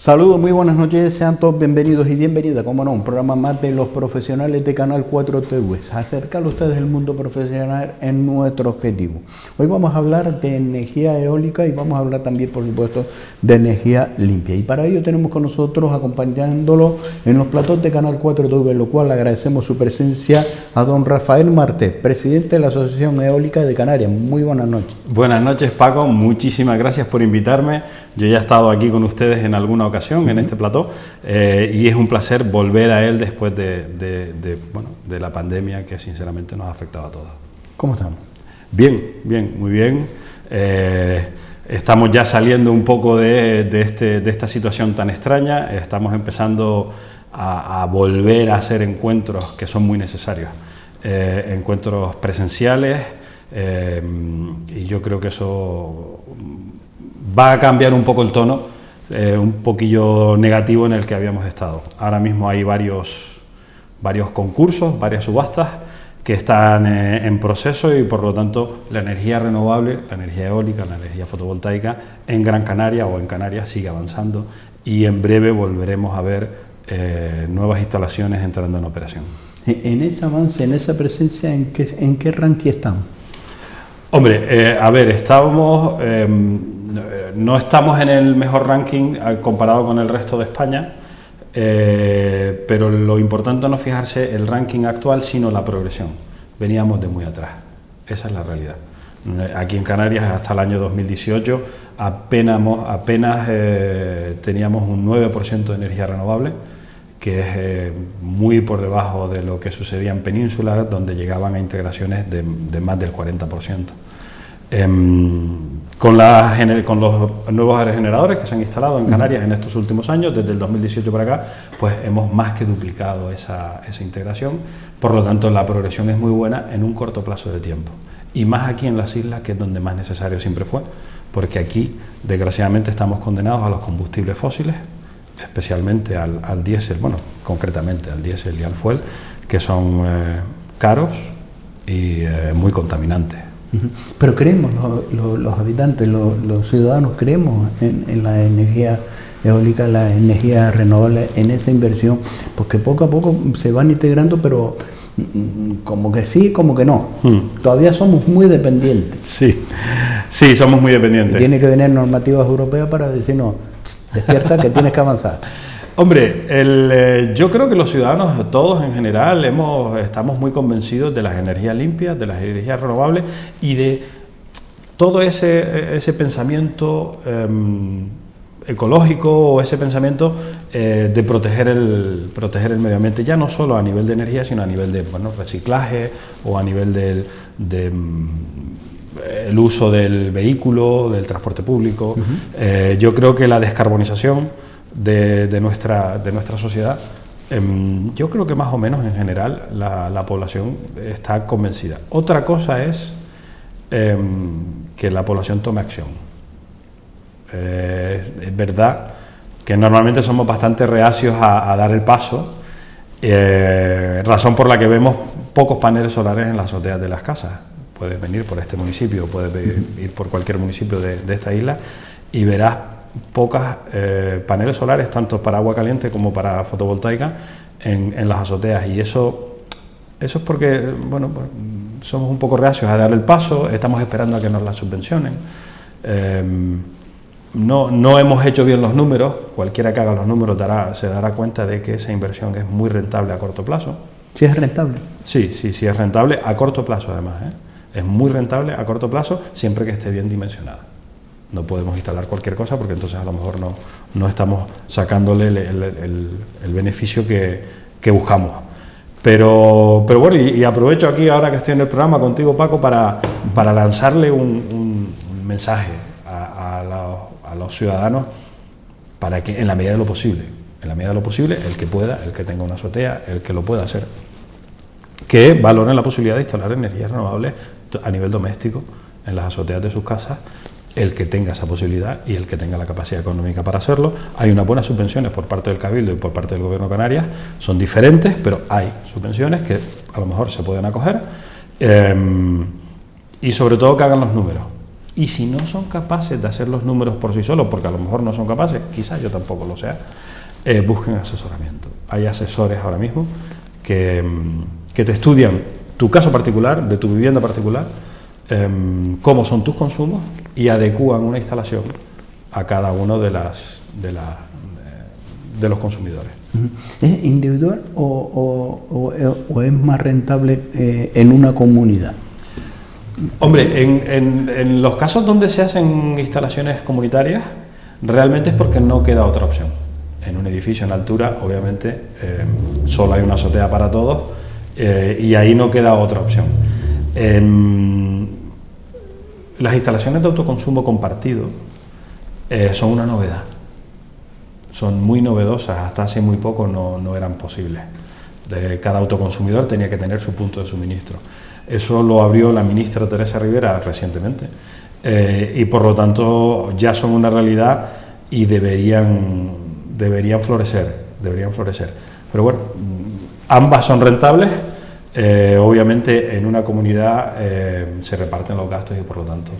Saludos, muy buenas noches, sean todos bienvenidos y bienvenidas, como no, un programa más de los profesionales de Canal 4 TV. Acercar a ustedes el mundo profesional es nuestro objetivo. Hoy vamos a hablar de energía eólica y vamos a hablar también, por supuesto, de energía limpia. Y para ello tenemos con nosotros, acompañándolo en los platós de Canal 4 TV, lo cual agradecemos su presencia a don Rafael Martés, presidente de la Asociación Eólica de Canarias. Muy buenas noches. Buenas noches, Paco, muchísimas gracias por invitarme. Yo ya he estado aquí con ustedes en alguna ocasión en este plató y es un placer volver a él después de la pandemia que sinceramente nos ha afectado a todos. ¿Cómo estamos? Bien, muy bien. Estamos ya saliendo un poco de esta situación tan extraña. Estamos empezando a volver a hacer encuentros que son muy necesarios, encuentros presenciales, y yo creo que eso va a cambiar un poco el tono, un poquillo negativo en el que habíamos estado. Ahora mismo hay varios concursos, varias subastas que están en proceso y por lo tanto la energía renovable, la energía eólica, la energía fotovoltaica en Gran Canaria o en Canarias sigue avanzando y en breve volveremos a ver nuevas instalaciones entrando en operación. En ese avance, en esa presencia, ¿en qué ranking estamos? Hombre, a ver, no estamos en el mejor ranking comparado con el resto de España, pero lo importante no es fijarse el ranking actual, sino la progresión. Veníamos de muy atrás, esa es la realidad. Aquí en Canarias, hasta el año 2018, apenas teníamos un 9% de energía renovable, que es muy por debajo de lo que sucedía en Península, donde llegaban a integraciones de más del 40%. Con los nuevos aerogeneradores que se han instalado en Canarias en estos últimos años, desde el 2018 para acá, pues hemos más que duplicado esa integración. Por lo tanto, la progresión es muy buena en un corto plazo de tiempo. Y más aquí en las islas, que es donde más necesario siempre fue, porque aquí, desgraciadamente, estamos condenados a los combustibles fósiles, especialmente al diésel, bueno, concretamente al diésel y al fuel, que son caros y muy contaminantes. Pero creemos, los habitantes, los ciudadanos, creemos en la energía eólica, la energía renovable, en esa inversión, porque poco a poco se van integrando, pero como que sí, como que no. Todavía somos muy dependientes. Sí, somos muy dependientes. Tiene que venir normativas europeas para decirnos, despierta que tienes que avanzar. Hombre, yo creo que los ciudadanos, todos en general, estamos muy convencidos de las energías limpias, de las energías renovables y de todo ese pensamiento ecológico o ese pensamiento de proteger el medio ambiente, ya no solo a nivel de energía, sino a nivel de reciclaje o a nivel el uso del vehículo, del transporte público. Yo creo que la descarbonización de nuestra sociedad, yo creo que más o menos en general la población está convencida. Otra cosa es que la población tome acción. Es verdad que normalmente somos bastante reacios a dar el paso, razón por la que vemos pocos paneles solares en las azoteas de las casas. Puedes venir por este municipio, puedes ir por cualquier municipio de esta isla y verás pocas paneles solares, tanto para agua caliente como para fotovoltaica, en las azoteas. Y eso es porque, bueno, pues, somos un poco reacios a dar el paso, estamos esperando a que nos la subvencionen. No hemos hecho bien los números. Cualquiera que haga los números se dará cuenta de que esa inversión es muy rentable a corto plazo. ¿Sí es rentable? Sí es rentable a corto plazo además, Es muy rentable a corto plazo siempre que esté bien dimensionada. No podemos instalar cualquier cosa porque entonces a lo mejor no estamos sacándole el beneficio que buscamos. Pero bueno, y aprovecho aquí ahora que estoy en el programa contigo, Paco, para lanzarle un mensaje a los ciudadanos para que en la medida de lo posible, el que pueda, el que tenga una azotea, el que lo pueda hacer, que valoren la posibilidad de instalar energías renovables a nivel doméstico en las azoteas de sus casas, el que tenga esa posibilidad y el que tenga la capacidad económica para hacerlo. Hay unas buenas subvenciones por parte del Cabildo y por parte del Gobierno de Canarias, son diferentes, pero hay subvenciones que a lo mejor se pueden acoger, y sobre todo que hagan los números. Y si no son capaces de hacer los números por sí solos, porque a lo mejor no son capaces, quizás yo tampoco lo sea, busquen asesoramiento. Hay asesores ahora mismo que te estudian tu caso particular, de tu vivienda particular, cómo son tus consumos y adecúan una instalación a cada uno de los consumidores. ¿Es individual o es más rentable en una comunidad? Hombre, en los casos donde se hacen instalaciones comunitarias, realmente es porque no queda otra opción. En un edificio en altura, obviamente, solo hay una azotea para todos y ahí no queda otra opción. Las instalaciones de autoconsumo compartido son una novedad. Son muy novedosas, hasta hace muy poco no eran posibles. Cada autoconsumidor tenía que tener su punto de suministro. Eso lo abrió la ministra Teresa Rivera recientemente y por lo tanto ya son una realidad y deberían florecer. Pero bueno, ambas son rentables, obviamente en una comunidad se reparten los gastos y por lo tanto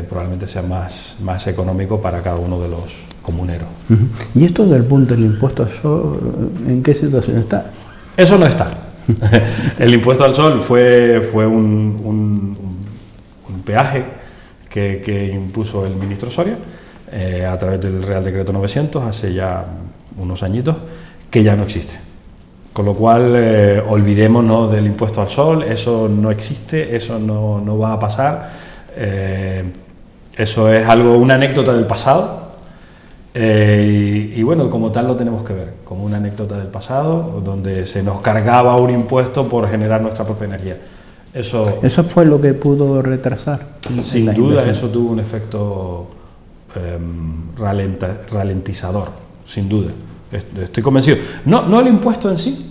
probablemente sea más económico para cada uno de los comuneros. ¿Y esto del boom del impuesto al sol, en qué situación está? Eso no está. El impuesto al sol fue un peaje que impuso el ministro Soria a través del Real Decreto 900 hace ya unos añitos, que ya no existe. Con lo cual, olvidémonos del impuesto al sol, eso no existe, eso no va a pasar, eso es una anécdota del pasado. Y bueno, como tal lo tenemos que ver, como una anécdota del pasado, donde se nos cargaba un impuesto por generar nuestra propia energía. Eso fue lo que pudo retrasar. Sin duda, eso tuvo un efecto ralentizador, sin duda. Estoy convencido. No el impuesto en sí,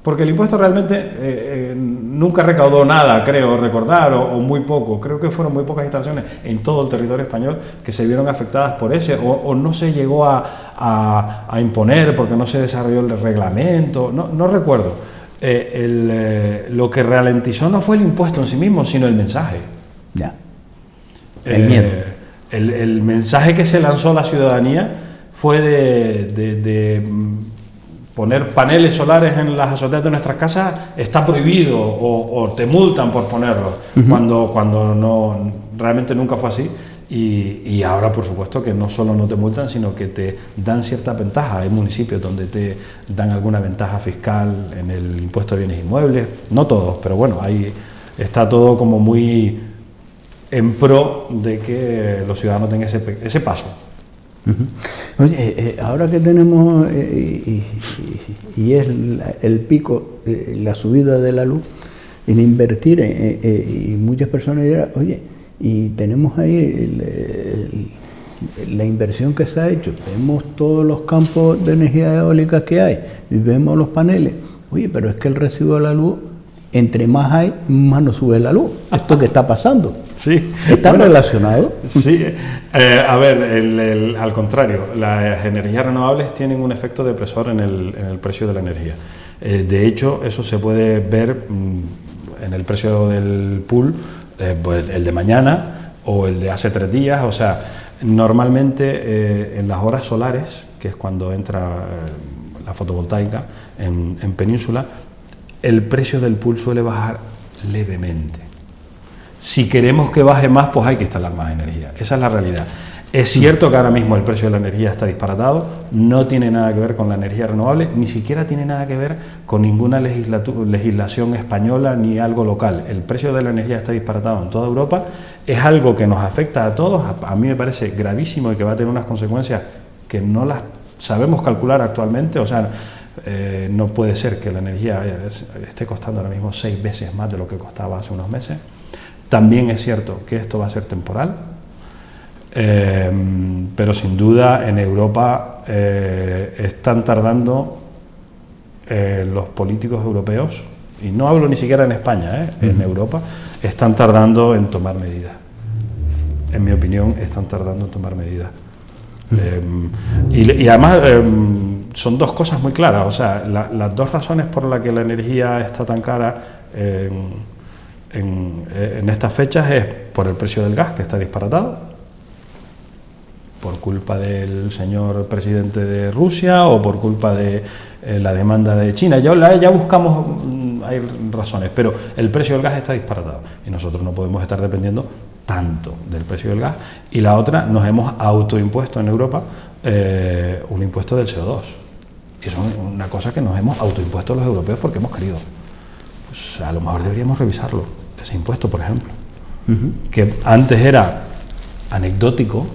porque el impuesto realmente nunca recaudó nada, creo recordar, o muy poco. Creo que fueron muy pocas instalaciones en todo el territorio español que se vieron afectadas por ese, o no se llegó a imponer porque no se desarrolló el reglamento, no recuerdo. Lo que ralentizó no fue el impuesto en sí mismo, sino el mensaje. Ya. El miedo. El mensaje que se lanzó a la ciudadanía fue de poner paneles solares en las azoteas de nuestras casas está prohibido o te multan por ponerlos, cuando no, realmente nunca fue así. Y ahora, por supuesto, que no solo no te multan, sino que te dan cierta ventaja. Hay municipios donde te dan alguna ventaja fiscal en el impuesto de bienes inmuebles, no todos, pero bueno, ahí está todo como muy en pro de que los ciudadanos tengan ese paso. Oye, ahora que tenemos y es el pico, la subida de la luz, en invertir y muchas personas dirán, oye, y tenemos ahí la inversión que se ha hecho, vemos todos los campos de energía eólica que hay, y vemos los paneles, oye, pero es que el recibo de la luz, entre más hay, más nos sube la luz. ¿Esto qué está pasando? Sí. ¿Está relacionado? Sí. A ver, al contrario, las energías renovables tienen un efecto depresor en el precio de la energía. De hecho, eso se puede ver en el precio del pool, pues el de mañana o el de hace 3 días. O sea, normalmente en las horas solares, que es cuando entra la fotovoltaica en península, el precio del pool suele bajar levemente. Si queremos que baje más, pues hay que instalar más energía. Esa es la realidad. Es cierto que ahora mismo el precio de la energía está disparatado, no tiene nada que ver con la energía renovable, ni siquiera tiene nada que ver con ninguna legislación española ni algo local. El precio de la energía está disparatado en toda Europa, es algo que nos afecta a todos, a mí me parece gravísimo y que va a tener unas consecuencias que no las sabemos calcular actualmente. O sea, no puede ser que la energía esté costando ahora mismo 6 veces más de lo que costaba hace unos meses. También es cierto que esto va a ser temporal, pero sin duda en Europa están tardando los políticos europeos, y no hablo ni siquiera en España, en Europa, están tardando en tomar medidas. En mi opinión, están tardando en tomar medidas. Y además son dos cosas muy claras. O sea, las dos razones por las que la energía está tan cara en estas fechas es por el precio del gas, que está disparatado, por culpa del señor presidente de Rusia o por culpa de la demanda de China. Ya buscamos, hay razones, pero el precio del gas está disparatado y nosotros no podemos estar dependiendo tanto del precio del gas. Y la otra, nos hemos autoimpuesto en Europa un impuesto del CO2. Y eso es una cosa que nos hemos autoimpuesto los europeos porque hemos querido. Pues a lo mejor deberíamos revisarlo, ese impuesto, por ejemplo, que antes era anecdótico,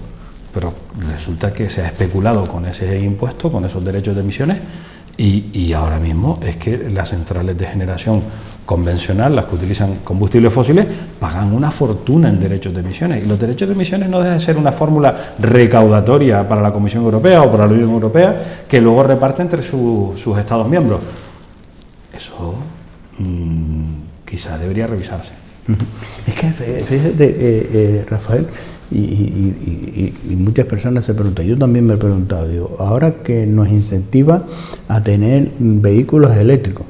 pero resulta que se ha especulado con ese impuesto, con esos derechos de emisiones, y ahora mismo es que las centrales de generación convencional, las que utilizan combustibles fósiles, pagan una fortuna en derechos de emisiones, y los derechos de emisiones no dejan de ser una fórmula recaudatoria para la Comisión Europea o para la Unión Europea, que luego reparte entre sus Estados miembros. Eso quizás debería revisarse. Es que fíjate, Rafael, y muchas personas se preguntan, yo también me he preguntado, digo, ahora que nos incentiva a tener vehículos eléctricos,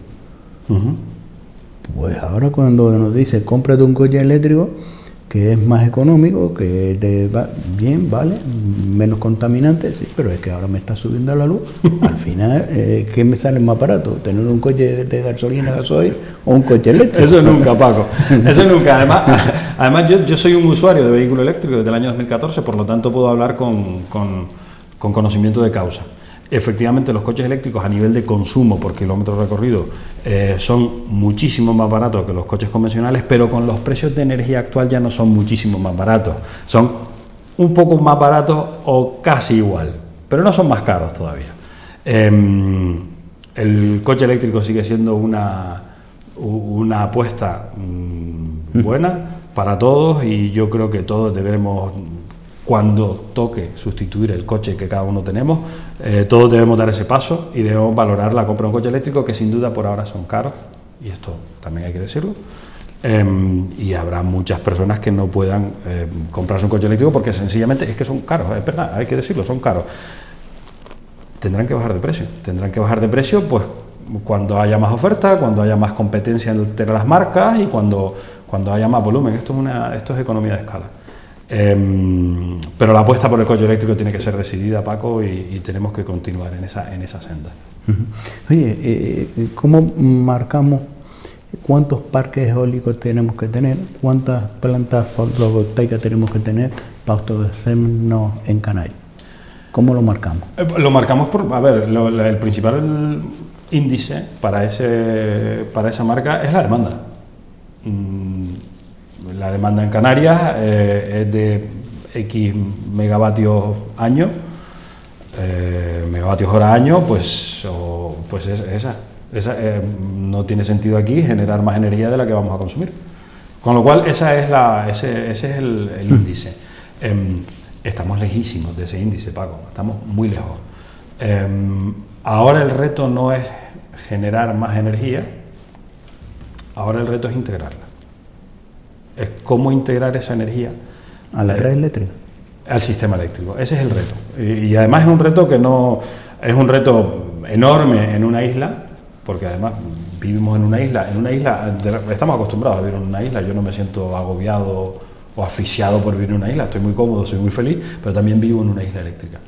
pues ahora cuando nos dice cómprate un coche eléctrico que es más económico, que te va bien, vale, menos contaminante, sí, pero es que ahora me está subiendo la luz. Al final, ¿qué me sale más barato? ¿Tener un coche de gasolina, gasoil o un coche eléctrico? Eso nunca, Paco, eso nunca. Además yo soy un usuario de vehículo eléctrico desde el año 2014, por lo tanto puedo hablar con conocimiento de causa. Efectivamente, los coches eléctricos a nivel de consumo por kilómetro recorrido son muchísimo más baratos que los coches convencionales, pero con los precios de energía actual ya no son muchísimo más baratos. Son un poco más baratos o casi igual, pero no son más caros todavía. El coche eléctrico sigue siendo una apuesta buena para todos, y yo creo que todos debemos, cuando toque sustituir el coche que cada uno tenemos, todos debemos dar ese paso y debemos valorar la compra de un coche eléctrico, que sin duda por ahora son caros, y esto también hay que decirlo, y habrá muchas personas que no puedan comprarse un coche eléctrico porque sencillamente es que son caros, es verdad, hay que decirlo, son caros. Tendrán que bajar de precio, pues cuando haya más oferta, cuando haya más competencia entre las marcas y cuando haya más volumen. Esto es economía de escala. Pero la apuesta por el coche eléctrico tiene que ser decidida, Paco, y tenemos que continuar en esa senda. Oye, ¿cómo marcamos cuántos parques eólicos tenemos que tener, cuántas plantas fotovoltaicas tenemos que tener para abastecernos en Canarias? ¿Cómo lo marcamos? Lo marcamos el principal índice para esa marca es la demanda. La demanda en Canarias es de X megavatios año, megavatios hora año, pues es esa. No tiene sentido aquí generar más energía de la que vamos a consumir. Con lo cual ese es el índice. Estamos lejísimos de ese índice, Paco, estamos muy lejos. Ahora el reto no es generar más energía, ahora el reto es integrarla. Es cómo integrar esa energía a la red eléctrica, al sistema eléctrico. Ese es el reto. Y además es un reto que no es un reto enorme en una isla, porque además vivimos en una isla, estamos acostumbrados a vivir en una isla. Yo no me siento agobiado o asfixiado por vivir en una isla, estoy muy cómodo, soy muy feliz, pero también vivo en una isla eléctrica.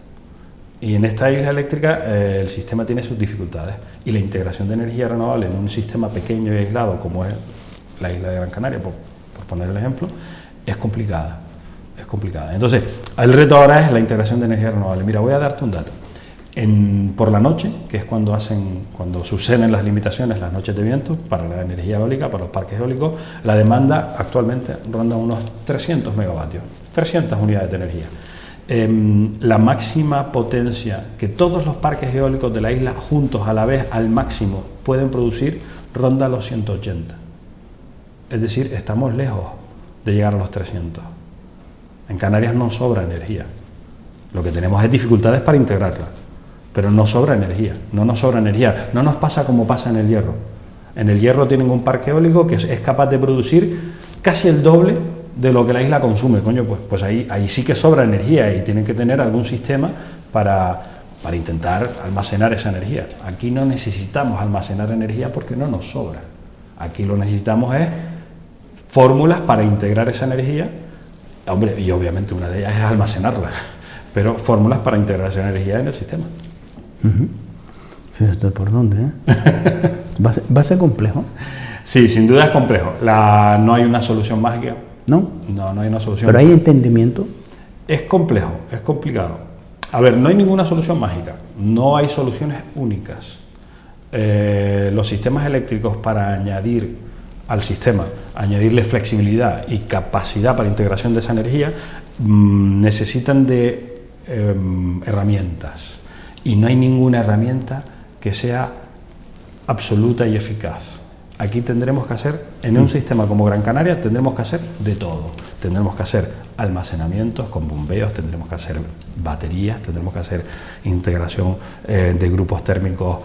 Y en esta isla eléctrica el sistema tiene sus dificultades, y la integración de energía renovable en un sistema pequeño y aislado como es la isla de Gran Canaria, por poner el ejemplo, es complicada. Entonces, el reto ahora es la integración de energía renovable. Mira, voy a darte un dato. Por la noche, que es cuando suceden las limitaciones, las noches de viento, para la energía eólica, para los parques eólicos, la demanda actualmente ronda unos 300 megavatios, 300 unidades de energía. La máxima potencia que todos los parques eólicos de la isla juntos a la vez al máximo pueden producir ronda los 180. Es decir, estamos lejos de llegar a los 300. En Canarias no sobra energía. Lo que tenemos es dificultades para integrarla, pero no sobra energía, no nos sobra energía. No nos pasa como pasa en el Hierro. En el Hierro tienen un parque eólico que es capaz de producir casi el doble de lo que la isla consume. Coño, pues ahí sí que sobra energía, y tienen que tener algún sistema para intentar almacenar esa energía. Aquí no necesitamos almacenar energía porque no nos sobra. Aquí lo necesitamos es fórmulas para integrar esa energía, hombre, y obviamente una de ellas es almacenarla, pero fórmulas para integrar esa energía en el sistema. Fíjate por dónde, ¿eh? ¿Va a ser complejo? Sí, sin duda es complejo. No hay una solución mágica. ¿No? No hay una solución. ¿Pero hay entendimiento? Es complejo, es complicado. A ver, no hay ninguna solución mágica, no hay soluciones únicas. Los sistemas eléctricos, para añadir al sistema, añadirle flexibilidad y capacidad para integración de esa energía, necesitan de herramientas. Y no hay ninguna herramienta que sea absoluta y eficaz. Aquí tendremos que hacer, en un sistema como Gran Canaria, tendremos que hacer de todo. Tendremos que hacer almacenamientos con bombeos, tendremos que hacer baterías, tendremos que hacer integración de grupos térmicos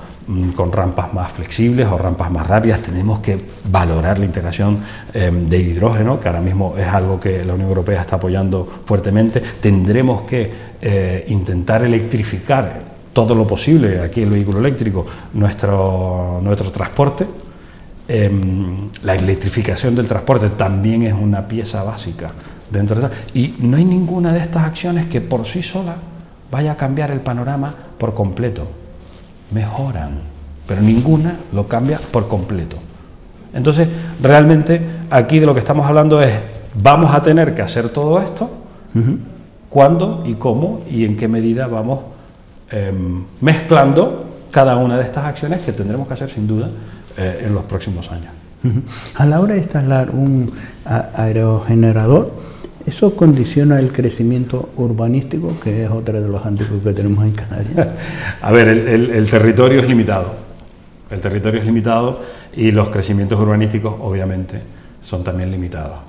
con rampas más flexibles o rampas más rápidas. Tenemos que valorar la integración de hidrógeno, que ahora mismo es algo que la Unión Europea está apoyando fuertemente. Tendremos que intentar electrificar todo lo posible, aquí el vehículo eléctrico, nuestro transporte. La electrificación del transporte también es una pieza básica dentro de eso. Y no hay ninguna de estas acciones que por sí sola vaya a cambiar el panorama por completo. Mejoran, pero ninguna lo cambia por completo. Entonces, realmente aquí de lo que estamos hablando es, vamos a tener que hacer todo esto, cuándo y cómo y en qué medida vamos mezclando cada una de estas acciones que tendremos que hacer sin duda en los próximos años. A la hora de instalar un aerogenerador, ¿eso condiciona el crecimiento urbanístico, que es otro de los handicaps que tenemos en Canarias? A ver, el territorio es limitado. El territorio es limitado y los crecimientos urbanísticos, obviamente, son también limitados.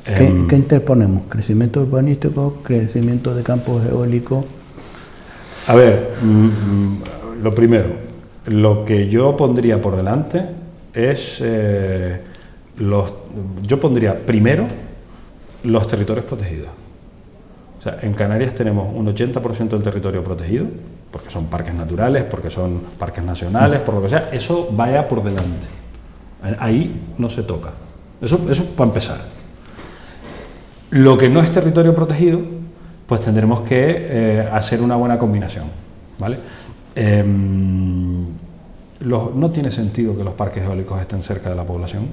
¿Qué interponemos? ¿Crecimiento urbanístico? ¿Crecimiento de campos eólicos? A ver, lo primero, lo que yo pondría por delante es, yo pondría primero los territorios protegidos. O sea, en Canarias tenemos un 80% del territorio protegido, porque son parques naturales, porque son parques nacionales, por lo que sea, eso vaya por delante. Ahí no se toca. Eso para empezar. Lo que no es territorio protegido, pues tendremos que hacer una buena combinación, ¿vale? No tiene sentido que los parques eólicos estén cerca de la población,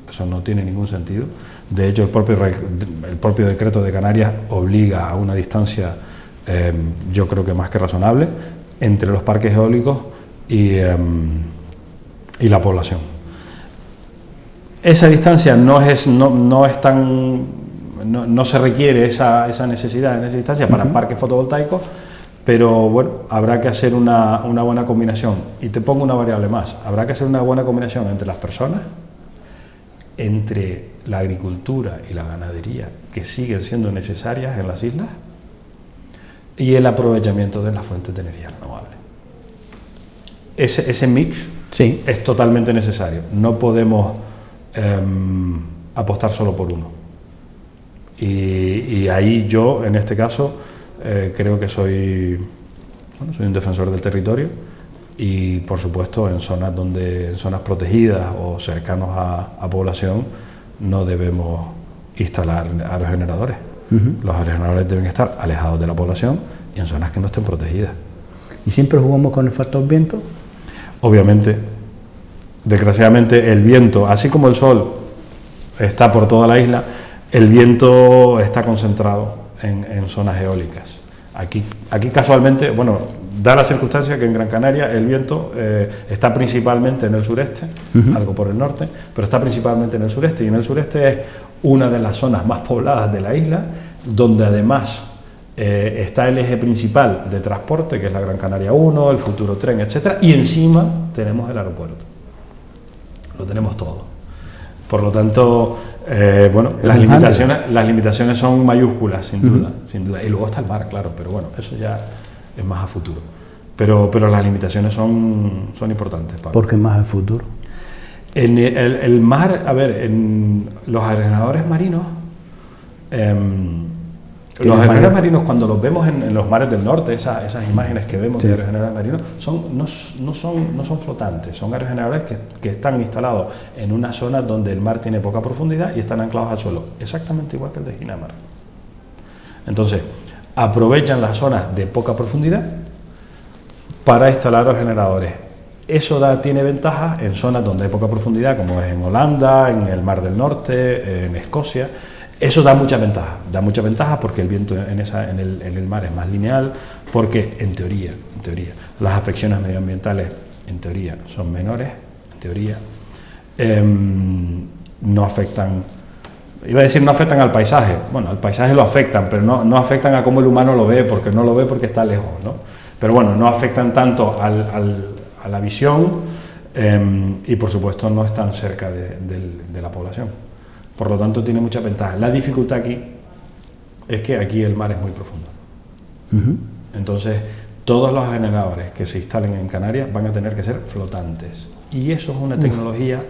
eso no tiene ningún sentido. De hecho, el propio decreto de Canarias obliga a una distancia, yo creo que más que razonable, entre los parques eólicos y la población. Esa distancia no se requiere esa necesidad en esa distancia para parques fotovoltaicos, pero bueno, habrá que hacer una buena combinación. Y te pongo una variable más, habrá que hacer una buena combinación entre las personas, entre la agricultura y la ganadería, que siguen siendo necesarias en las islas, y el aprovechamiento de las fuentes de energía renovable. Ese mix sí, es totalmente necesario. No podemos apostar solo por uno. Y ahí yo, en este caso, creo que soy un defensor del territorio y, por supuesto, en zonas protegidas o cercanos a población no debemos instalar aerogeneradores. Los aerogeneradores deben estar alejados de la población y en zonas que no estén protegidas. ¿Y siempre jugamos con el factor viento? Obviamente, desgraciadamente el viento, así como el sol está por toda la isla, el viento está concentrado en zonas eólicas. Aquí casualmente, bueno, da la circunstancia que en Gran Canaria el viento está principalmente en el sureste, algo por el norte, pero está principalmente en el sureste, y en el sureste es una de las zonas más pobladas de la isla, donde además está el eje principal de transporte, que es la Gran Canaria 1, el futuro tren, etcétera, y encima tenemos el aeropuerto. Lo tenemos todo. Por lo tanto, bueno, las limitaciones son mayúsculas, sin duda. Y luego está el mar, claro, pero bueno, eso ya es más a futuro. Pero las limitaciones son importantes, Pablo. ¿Por qué más a futuro? En el mar, a ver, en los aerogeneradores marinos Los aerogeneradores marinos, cuando los vemos en los mares del norte, esas imágenes que vemos de aerogeneradores marinos, no son flotantes, son aerogeneradores que están instalados en una zona donde el mar tiene poca profundidad y están anclados al suelo, exactamente igual que el de Ginamar. Entonces, aprovechan las zonas de poca profundidad para instalar aerogeneradores. Eso tiene ventajas en zonas donde hay poca profundidad, como es en Holanda, en el Mar del Norte, en Escocia. Eso da mucha ventaja porque el viento en el mar es más lineal, porque en teoría, las afecciones medioambientales, en teoría, son menores, en teoría, no afectan, iba a decir no afectan al paisaje, bueno, al paisaje lo afectan, pero no afectan a cómo el humano lo ve, porque no lo ve porque está lejos, ¿no? Pero bueno, no afectan tanto a la visión y por supuesto no están cerca de la población. Por lo tanto, tiene mucha ventaja. La dificultad aquí es que aquí el mar es muy profundo. Entonces, todos los generadores que se instalen en Canarias van a tener que ser flotantes. Y eso es una tecnología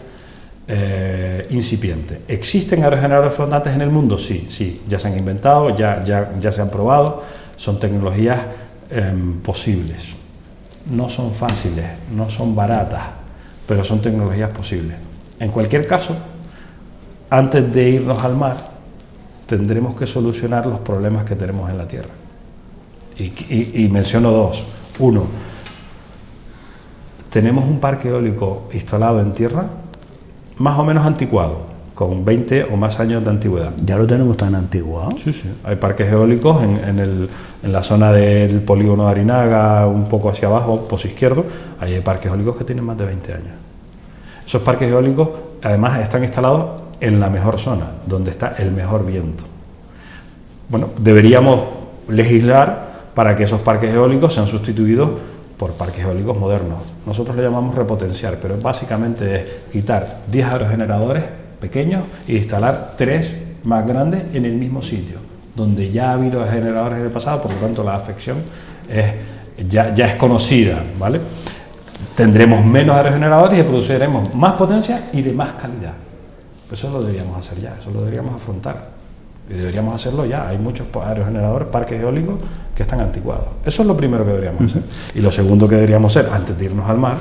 incipiente. ¿Existen aerogeneradores flotantes en el mundo? Sí, ya se han inventado, ya se han probado. Son tecnologías posibles. No son fáciles, no son baratas, pero son tecnologías posibles. En cualquier caso, antes de irnos al mar, tendremos que solucionar los problemas que tenemos en la tierra. Y menciono dos. Uno, tenemos un parque eólico instalado en tierra más o menos anticuado, con 20 o más años de antigüedad. ¿Ya lo tenemos tan antiguado? Sí. Hay parques eólicos en la zona del polígono de Arinaga, un poco hacia abajo, Pozo Izquierdo, hay parques eólicos que tienen más de 20 años. Esos parques eólicos, además, están instalados en la mejor zona, donde está el mejor viento. Bueno, deberíamos legislar para que esos parques eólicos sean sustituidos por parques eólicos modernos. Nosotros lo llamamos repotenciar, pero básicamente es quitar 10 aerogeneradores pequeños e instalar 3 más grandes en el mismo sitio, donde ya ha habido generadores en el pasado, por lo tanto la afección ya es conocida, ¿vale? Tendremos menos aerogeneradores y produciremos más potencia y de más calidad. Eso lo deberíamos hacer ya, eso lo deberíamos afrontar. Y deberíamos hacerlo ya. Hay muchos aerogeneradores, parques eólicos que están anticuados. Eso es lo primero que deberíamos hacer. Y lo segundo que deberíamos hacer antes de irnos al mar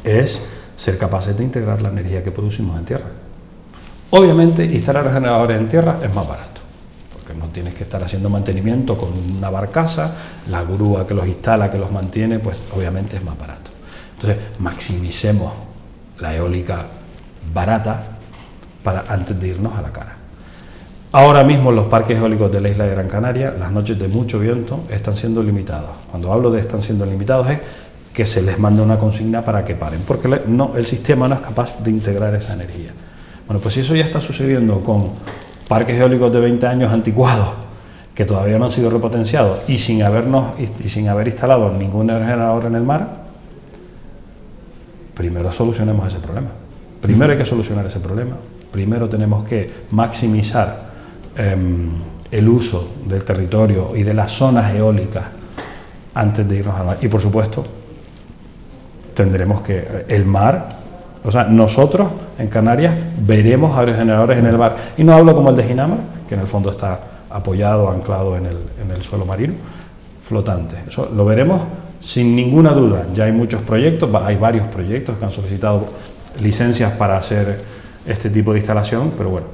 es ser capaces de integrar la energía que producimos en tierra. Obviamente, instalar aerogeneradores en tierra es más barato, porque no tienes que estar haciendo mantenimiento con una barcaza, la grúa que los instala, que los mantiene, pues obviamente es más barato. Entonces, maximicemos la eólica barata para antes de irnos a la cara. Ahora mismo los parques eólicos de la isla de Gran Canaria, las noches de mucho viento están siendo limitados. Cuando hablo de están siendo limitados es que se les manda una consigna para que paren, porque el sistema no es capaz de integrar esa energía. Bueno, pues si eso ya está sucediendo con parques eólicos de 20 años anticuados, que todavía no han sido repotenciados y sin haber instalado ningún aerogenerador en el mar, primero solucionemos ese problema. Primero hay que solucionar ese problema. Primero tenemos que maximizar el uso del territorio y de las zonas eólicas antes de irnos al mar. Y por supuesto, tendremos que el mar, o sea, nosotros en Canarias veremos aerogeneradores en el mar. Y no hablo como el de Ginamar, que en el fondo está apoyado, anclado en el suelo marino, flotante. Eso lo veremos sin ninguna duda. Ya hay muchos proyectos, hay varios proyectos que han solicitado licencias para hacer este tipo de instalación, pero bueno,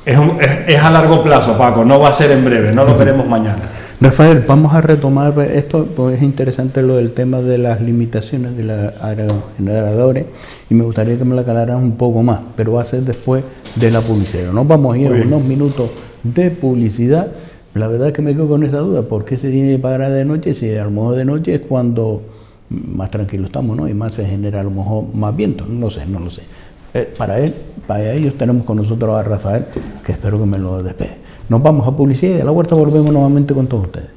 es a largo plazo, Paco, no va a ser en breve, no lo veremos mañana. Rafael, vamos a retomar esto, pues es interesante lo del tema de las limitaciones de los aerogeneradores y me gustaría que me lo aclararas un poco más, pero va a ser después de la publicidad. Nos vamos a ir a unos minutos de publicidad. La verdad es que me quedo con esa duda, ¿por qué se tiene que pagar de noche? Si a lo mejor de noche es cuando más tranquilo estamos, ¿no? Y más se genera a lo mejor más viento, no lo sé. Para ellos tenemos con nosotros a Rafael, que espero que me lo despeje. Nos vamos a publicidad y a la vuelta volvemos nuevamente con todos ustedes.